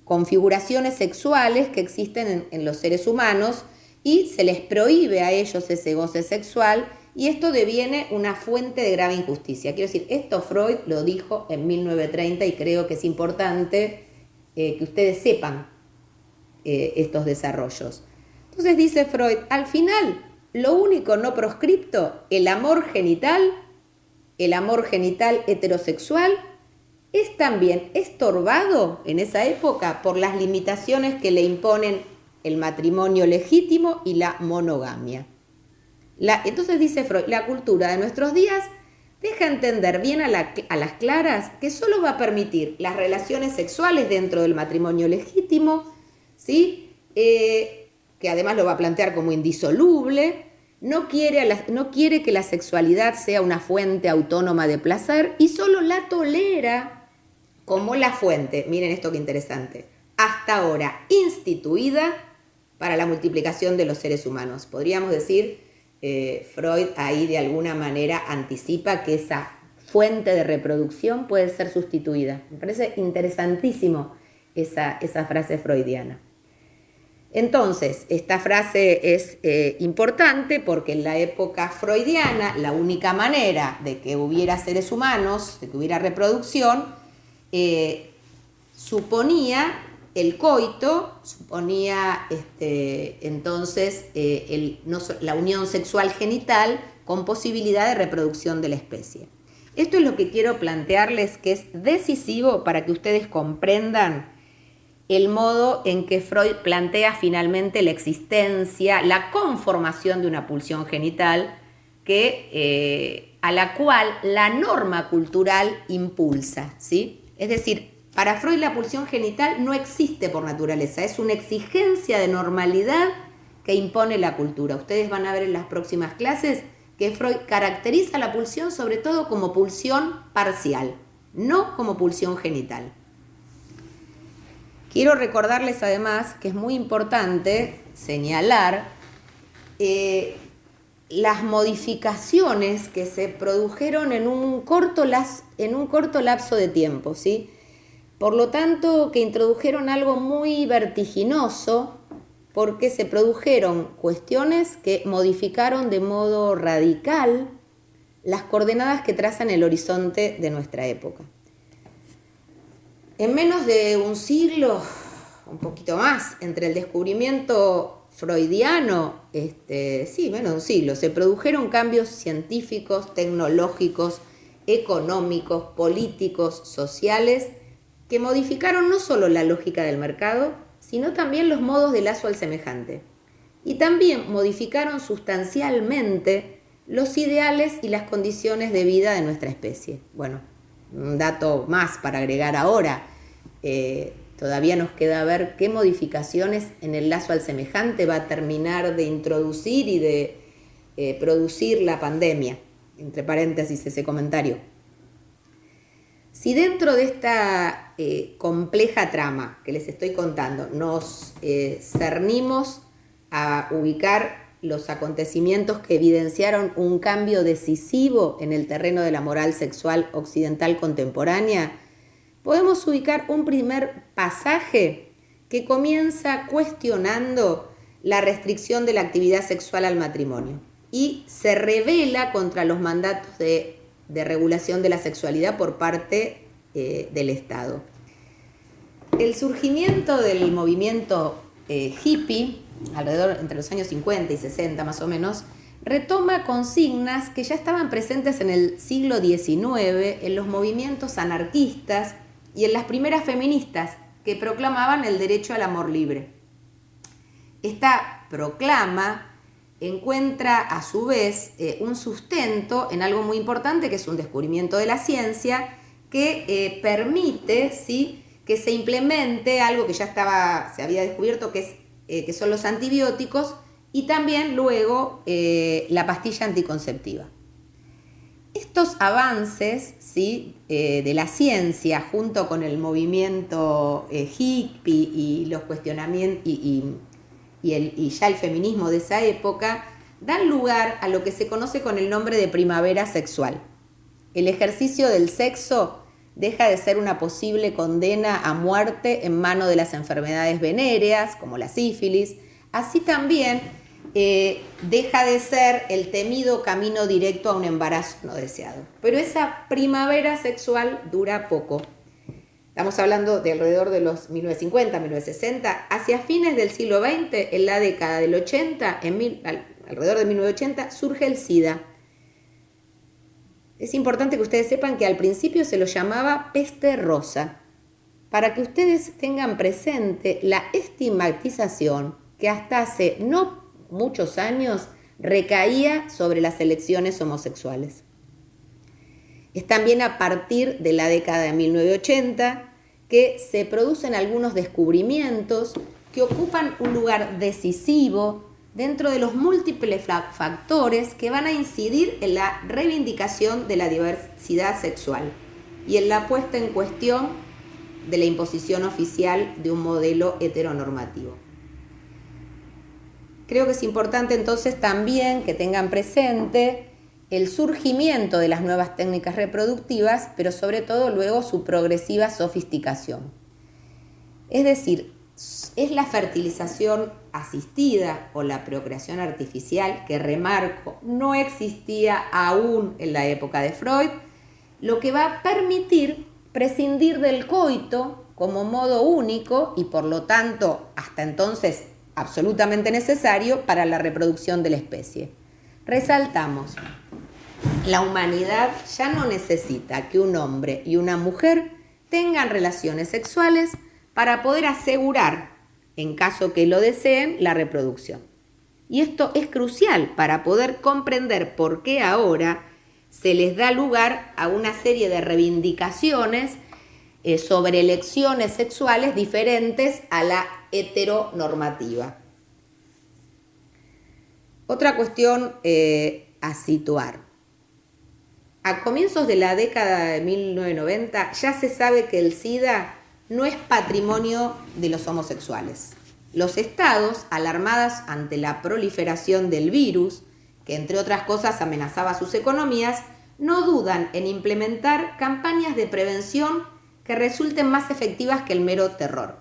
configuraciones sexuales que existen en los seres humanos y se les prohíbe a ellos ese goce sexual y esto deviene una fuente de grave injusticia. Quiero decir, esto Freud lo dijo en 1930 y creo que es importante que ustedes sepan estos desarrollos. Entonces dice Freud, al final, lo único no proscripto, el amor genital heterosexual, es también estorbado en esa época por las limitaciones que le imponen el matrimonio legítimo y la monogamia. Entonces dice Freud, la cultura de nuestros días deja entender bien a las claras que solo va a permitir las relaciones sexuales dentro del matrimonio legítimo, ¿sí? Que además lo va a plantear como indisoluble, no quiere que la sexualidad sea una fuente autónoma de placer y solo la tolera como la fuente, miren esto que interesante, hasta ahora instituida para la multiplicación de los seres humanos. Podríamos decir, Freud ahí de alguna manera anticipa que esa fuente de reproducción puede ser sustituida. Me parece interesantísimo esa frase freudiana. Entonces, esta frase es importante porque en la época freudiana la única manera de que hubiera seres humanos, de que hubiera reproducción, suponía el coito, suponía entonces la unión sexual genital con posibilidad de reproducción de la especie. Esto es lo que quiero plantearles que es decisivo para que ustedes comprendan el modo en que Freud plantea finalmente la existencia, la conformación de una pulsión genital a la cual la norma cultural impulsa, ¿sí? Es decir, para Freud la pulsión genital no existe por naturaleza, es una exigencia de normalidad que impone la cultura. Ustedes van a ver en las próximas clases que Freud caracteriza la pulsión sobre todo como pulsión parcial, no como pulsión genital. Quiero recordarles además que es muy importante señalar las modificaciones que se produjeron en un corto lapso de tiempo, ¿sí? Por lo tanto, que introdujeron algo muy vertiginoso porque se produjeron cuestiones que modificaron de modo radical las coordenadas que trazan el horizonte de nuestra época. En menos de un siglo, un poquito más, entre el descubrimiento freudiano, menos de un siglo, se produjeron cambios científicos, tecnológicos, económicos, políticos, sociales, que modificaron no solo la lógica del mercado, sino también los modos de lazo al semejante. Y también modificaron sustancialmente los ideales y las condiciones de vida de nuestra especie. Bueno, un dato más para agregar ahora. Todavía nos queda ver qué modificaciones en el lazo al semejante va a terminar de introducir y de producir la pandemia. Entre paréntesis ese comentario. Si dentro de esta compleja trama que les estoy contando nos cernimos a ubicar los acontecimientos que evidenciaron un cambio decisivo en el terreno de la moral sexual occidental contemporánea, podemos ubicar un primer pasaje que comienza cuestionando la restricción de la actividad sexual al matrimonio y se revela contra los mandatos de regulación de la sexualidad por parte del Estado. El surgimiento del movimiento hippie, alrededor entre los años 50 y 60 más o menos, retoma consignas que ya estaban presentes en el siglo XIX en los movimientos anarquistas y en las primeras feministas que proclamaban el derecho al amor libre. Esta proclama encuentra a su vez un sustento en algo muy importante, que es un descubrimiento de la ciencia que permite, ¿sí?, que se implemente algo que ya se había descubierto, que son los antibióticos, y también luego la pastilla anticonceptiva. Estos avances, ¿sí?, de la ciencia junto con el movimiento hippie y los cuestionamientos y ya el feminismo de esa época, dan lugar a lo que se conoce con el nombre de primavera sexual. El ejercicio del sexo deja de ser una posible condena a muerte en mano de las enfermedades venéreas, como la sífilis. Así también deja de ser el temido camino directo a un embarazo no deseado. Pero esa primavera sexual dura poco. Estamos hablando de alrededor de los 1950, 1960, hacia fines del siglo XX, en la década del 80, alrededor de 1980, surge el SIDA. Es importante que ustedes sepan que al principio se lo llamaba peste rosa, para que ustedes tengan presente la estigmatización que hasta hace no muchos años recaía sobre las elecciones homosexuales. Es también a partir de la década de 1980 que se producen algunos descubrimientos que ocupan un lugar decisivo dentro de los múltiples factores que van a incidir en la reivindicación de la diversidad sexual y en la puesta en cuestión de la imposición oficial de un modelo heteronormativo. Creo que es importante entonces también que tengan presente el surgimiento de las nuevas técnicas reproductivas, pero sobre todo luego su progresiva sofisticación. Es decir, es la fertilización asistida o la procreación artificial, que remarco, no existía aún en la época de Freud, lo que va a permitir prescindir del coito como modo único y por lo tanto hasta entonces absolutamente necesario para la reproducción de la especie. Resaltamos, la humanidad ya no necesita que un hombre y una mujer tengan relaciones sexuales para poder asegurar, en caso que lo deseen, la reproducción. Y esto es crucial para poder comprender por qué ahora se les da lugar a una serie de reivindicaciones sobre elecciones sexuales diferentes a la heteronormativa. Otra cuestión a situar. A comienzos de la década de 1990 ya se sabe que el SIDA no es patrimonio de los homosexuales. Los estados, alarmados ante la proliferación del virus, que entre otras cosas amenazaba sus economías, no dudan en implementar campañas de prevención que resulten más efectivas que el mero terror.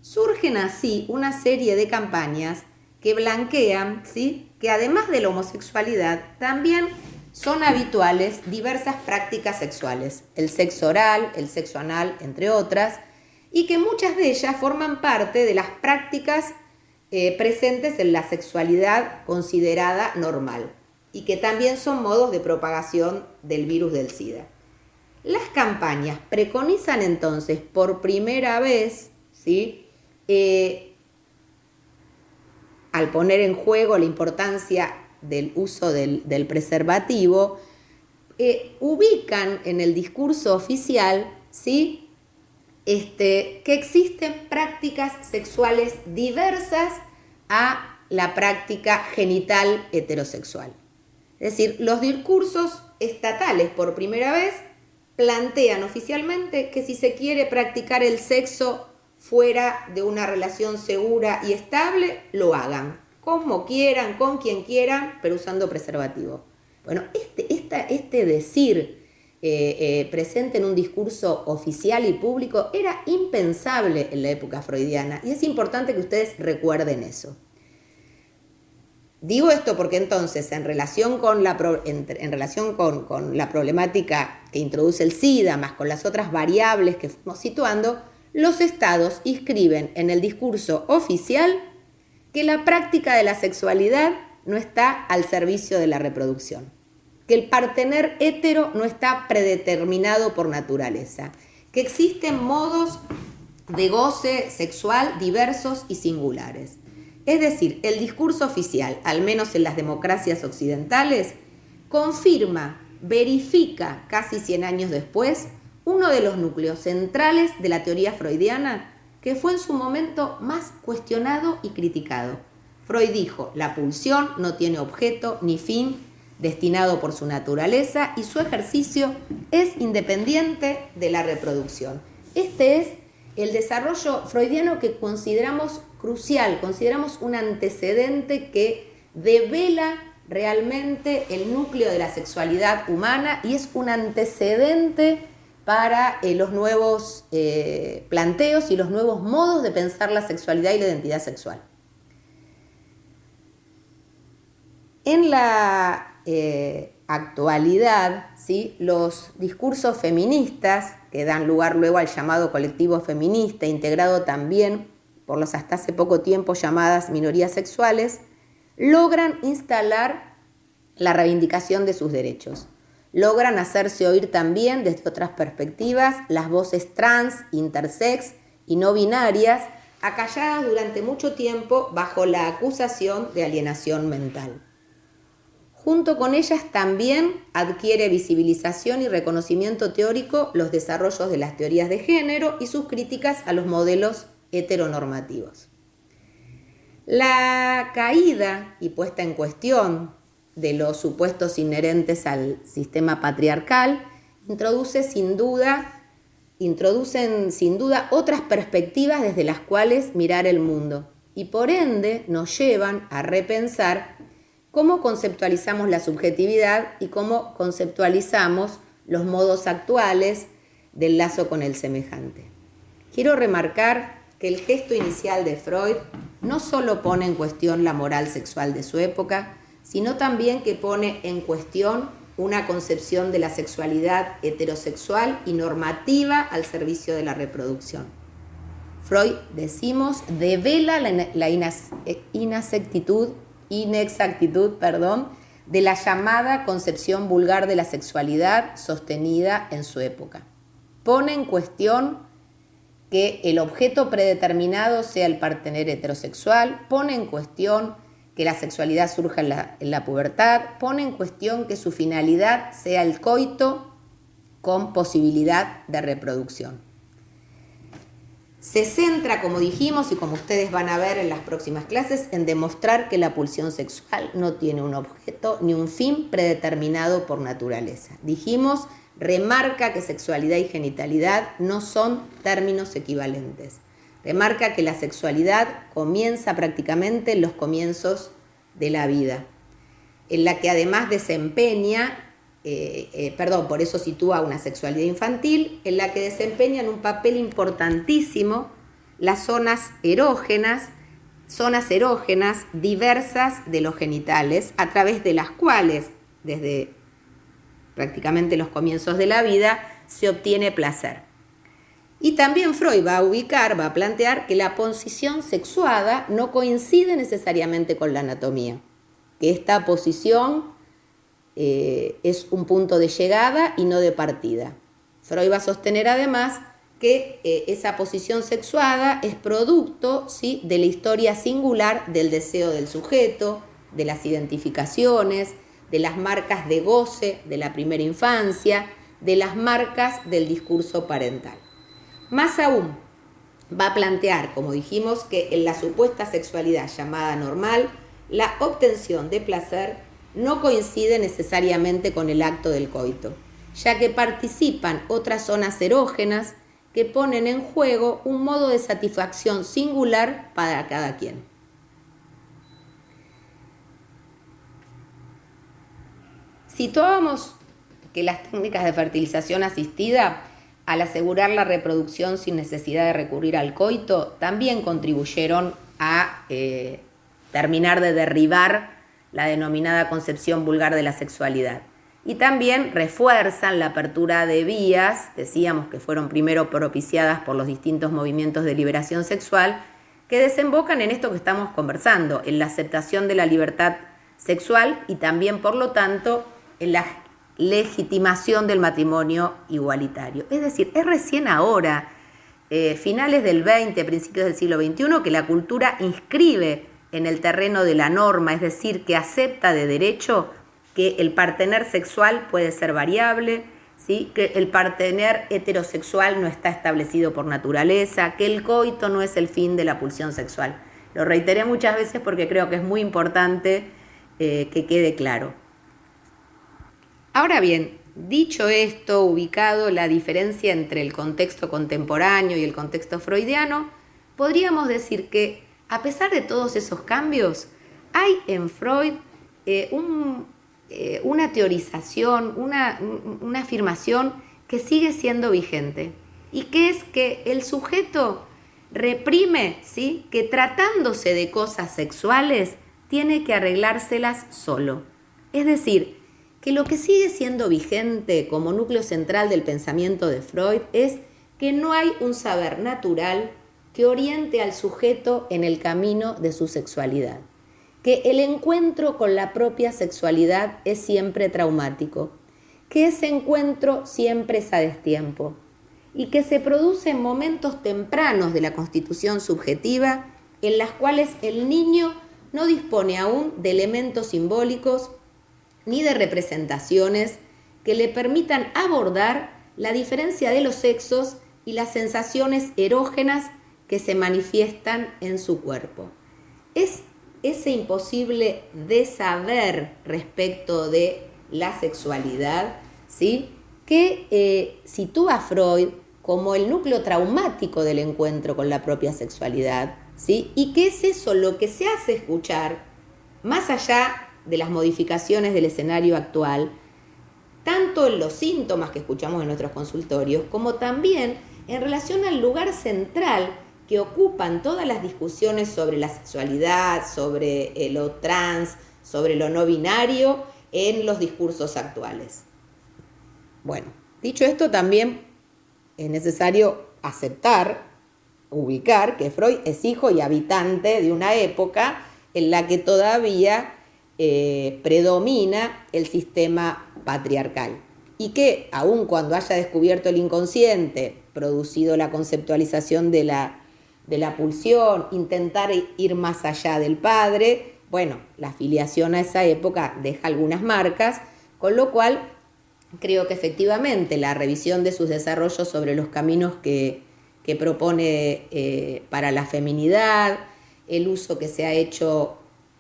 Surgen así una serie de campañas que blanquean, ¿sí?, que además de la homosexualidad también son habituales diversas prácticas sexuales, el sexo oral, el sexo anal, entre otras, y que muchas de ellas forman parte de las prácticas presentes en la sexualidad considerada normal y que también son modos de propagación del virus del SIDA. Las campañas preconizan entonces por primera vez, ¿sí? Al poner en juego la importancia del uso del preservativo, ubican en el discurso oficial, ¿sí? Que existen prácticas sexuales diversas a la práctica genital heterosexual. Es decir, los discursos estatales por primera vez plantean oficialmente que si se quiere practicar el sexo fuera de una relación segura y estable, lo hagan, como quieran, con quien quieran, pero usando preservativo. Bueno, este decir presente en un discurso oficial y público era impensable en la época freudiana, y es importante que ustedes recuerden eso. Digo esto porque entonces, en relación con la problemática que introduce el SIDA, más con las otras variables que fuimos situando, los estados inscriben en el discurso oficial que la práctica de la sexualidad no está al servicio de la reproducción, que el partener hetero no está predeterminado por naturaleza, que existen modos de goce sexual diversos y singulares. Es decir, el discurso oficial, al menos en las democracias occidentales, confirma, verifica casi 100 años después, uno de los núcleos centrales de la teoría freudiana que fue en su momento más cuestionado y criticado. Freud dijo, la pulsión no tiene objeto ni fin destinado por su naturaleza y su ejercicio es independiente de la reproducción. Este es el desarrollo freudiano que consideramos crucial, consideramos un antecedente que devela realmente el núcleo de la sexualidad humana y es un antecedente para los nuevos planteos y los nuevos modos de pensar la sexualidad y la identidad sexual. En la actualidad, ¿sí? Los discursos feministas, que dan lugar luego al llamado colectivo feminista, integrado también por las hasta hace poco tiempo llamadas minorías sexuales, logran instalar la reivindicación de sus derechos. Logran hacerse oír también desde otras perspectivas las voces trans, intersex y no binarias, acalladas durante mucho tiempo bajo la acusación de alienación mental. Junto con ellas también adquiere visibilización y reconocimiento teórico los desarrollos de las teorías de género y sus críticas a los modelos heteronormativos. La caída y puesta en cuestión de los supuestos inherentes al sistema patriarcal introducen sin duda otras perspectivas desde las cuales mirar el mundo y por ende nos llevan a repensar cómo conceptualizamos la subjetividad y cómo conceptualizamos los modos actuales del lazo con el semejante. Quiero remarcar que el gesto inicial de Freud no solo pone en cuestión la moral sexual de su época, sino también que pone en cuestión una concepción de la sexualidad heterosexual y normativa al servicio de la reproducción. Freud, decimos, devela la inexactitud de la llamada concepción vulgar de la sexualidad sostenida en su época. Pone en cuestión que el objeto predeterminado sea el partener heterosexual, pone en cuestión que la sexualidad surja en la pubertad, pone en cuestión que su finalidad sea el coito con posibilidad de reproducción. Se centra, como dijimos y como ustedes van a ver en las próximas clases, en demostrar que la pulsión sexual no tiene un objeto ni un fin predeterminado por naturaleza. Dijimos, remarca que sexualidad y genitalidad no son términos equivalentes. Remarca que la sexualidad comienza prácticamente en los comienzos de la vida, en la que además desempeña, por eso sitúa una sexualidad infantil, en la que desempeñan un papel importantísimo las zonas erógenas diversas de los genitales, a través de las cuales, desde prácticamente los comienzos de la vida, se obtiene placer. Y también Freud va a plantear que la posición sexuada no coincide necesariamente con la anatomía, que esta posición es un punto de llegada y no de partida. Freud va a sostener además que esa posición sexuada es producto, ¿sí?, de la historia singular del deseo del sujeto, de las identificaciones, de las marcas de goce de la primera infancia, de las marcas del discurso parental. Más aún, va a plantear, como dijimos, que en la supuesta sexualidad llamada normal, la obtención de placer no coincide necesariamente con el acto del coito, ya que participan otras zonas erógenas que ponen en juego un modo de satisfacción singular para cada quien. Situábamos que las técnicas de fertilización asistida, al asegurar la reproducción sin necesidad de recurrir al coito, también contribuyeron a terminar de derribar la denominada concepción vulgar de la sexualidad. Y también refuerzan la apertura de vías, decíamos que fueron primero propiciadas por los distintos movimientos de liberación sexual, que desembocan en esto que estamos conversando, en la aceptación de la libertad sexual y también, por lo tanto, en la legitimación del matrimonio igualitario. Es decir, es recién ahora, finales del XX, principios del siglo XXI, que la cultura inscribe en el terreno de la norma, es decir, que acepta de derecho que el partener sexual puede ser variable, ¿sí?, que el partener heterosexual no está establecido por naturaleza, que el coito no es el fin de la pulsión sexual. Lo reiteré muchas veces porque creo que es muy importante que quede claro. Ahora bien, dicho esto, ubicado la diferencia entre el contexto contemporáneo y el contexto freudiano, podríamos decir que, a pesar de todos esos cambios, hay en Freud una teorización, una afirmación que sigue siendo vigente, y que es que el sujeto reprime, ¿sí?, que tratándose de cosas sexuales tiene que arreglárselas solo. Es decir, que lo que sigue siendo vigente como núcleo central del pensamiento de Freud es que no hay un saber natural que oriente al sujeto en el camino de su sexualidad, que el encuentro con la propia sexualidad es siempre traumático, que ese encuentro siempre es a destiempo y que se produce en momentos tempranos de la constitución subjetiva en las cuales el niño no dispone aún de elementos simbólicos ni de representaciones que le permitan abordar la diferencia de los sexos y las sensaciones erógenas que se manifiestan en su cuerpo. Es ese imposible de saber respecto de la sexualidad, ¿sí?, que sitúa a Freud como el núcleo traumático del encuentro con la propia sexualidad, ¿sí?, y que es eso lo que se hace escuchar, más allá de las modificaciones del escenario actual, tanto en los síntomas que escuchamos en nuestros consultorios, como también en relación al lugar central que ocupan todas las discusiones sobre la sexualidad, sobre lo trans, sobre lo no binario en los discursos actuales. Bueno, dicho esto, también es necesario aceptar, ubicar que Freud es hijo y habitante de una época en la que todavía predomina el sistema patriarcal y que, aun cuando haya descubierto el inconsciente, producido la conceptualización de la pulsión, intentar ir más allá del padre, bueno, la filiación a esa época deja algunas marcas, con lo cual creo que efectivamente la revisión de sus desarrollos sobre los caminos que propone para la feminidad, el uso que se ha hecho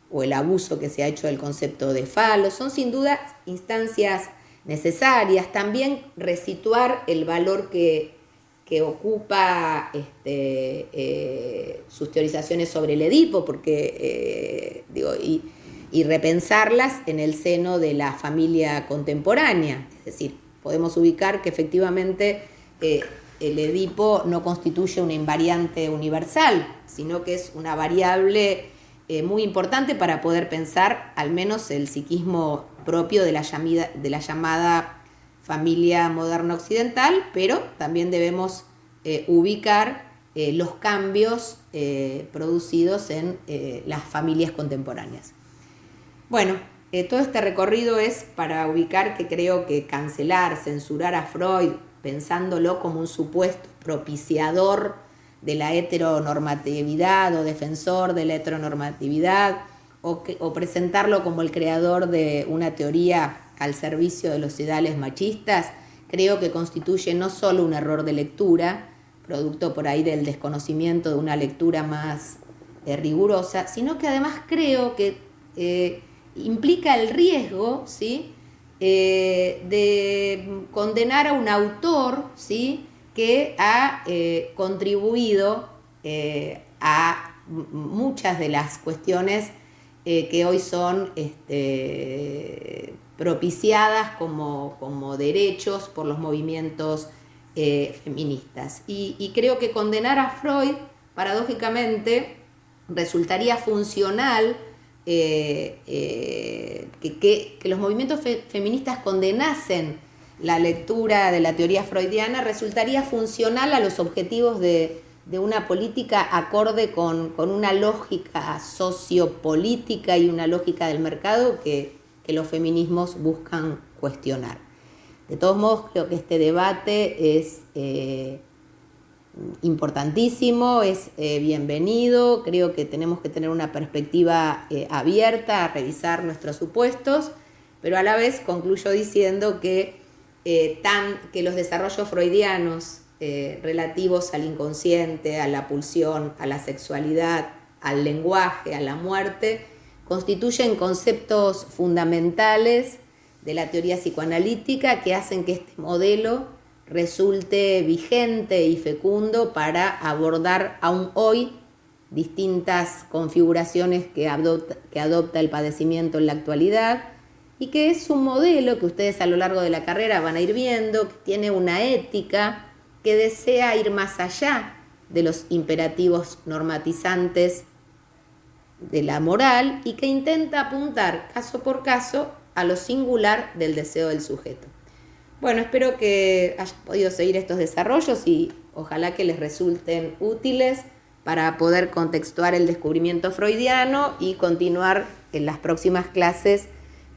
o el abuso que se ha hecho del concepto de falo, son sin duda instancias necesarias. También resituar el valor que ocupa sus teorizaciones sobre el Edipo, porque y repensarlas en el seno de la familia contemporánea. Es decir, podemos ubicar que efectivamente el Edipo no constituye una invariante universal, sino que es una variable muy importante para poder pensar al menos el psiquismo propio de la llamada familia moderna occidental, pero también debemos ubicar los cambios producidos en las familias contemporáneas. Bueno, todo este recorrido es para ubicar que creo que cancelar, censurar a Freud, pensándolo como un supuesto propiciador de la heteronormatividad o defensor de la heteronormatividad, o presentarlo como el creador de una teoría al servicio de los ideales machistas, creo que constituye no solo un error de lectura, producto por ahí del desconocimiento de una lectura más rigurosa, sino que además creo que implica el riesgo, ¿sí?, de condenar a un autor, ¿sí?, que ha contribuido a muchas de las cuestiones que hoy son propiciadas como derechos por los movimientos feministas. Y creo que condenar a Freud, paradójicamente, resultaría funcional, que los movimientos feministas condenasen la lectura de la teoría freudiana, resultaría funcional a los objetivos de una política acorde con una lógica sociopolítica y una lógica del mercado que los feminismos buscan cuestionar. De todos modos, creo que este debate es importantísimo, es bienvenido. Creo que tenemos que tener una perspectiva abierta a revisar nuestros supuestos, pero a la vez concluyo diciendo que los desarrollos freudianos relativos al inconsciente, a la pulsión, a la sexualidad, al lenguaje, a la muerte, constituyen conceptos fundamentales de la teoría psicoanalítica que hacen que este modelo resulte vigente y fecundo para abordar aún hoy distintas configuraciones que adopta el padecimiento en la actualidad, y que es un modelo que ustedes a lo largo de la carrera van a ir viendo, que tiene una ética que desea ir más allá de los imperativos normatizantes de la moral y que intenta apuntar caso por caso a lo singular del deseo del sujeto. Bueno, espero que hayan podido seguir estos desarrollos y ojalá que les resulten útiles para poder contextuar el descubrimiento freudiano y continuar en las próximas clases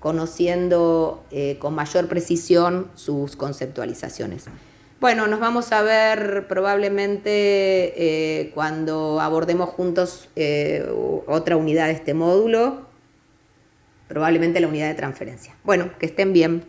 conociendo con mayor precisión sus conceptualizaciones. Bueno, nos vamos a ver probablemente cuando abordemos juntos otra unidad de este módulo, probablemente la unidad de transferencia. Bueno, que estén bien.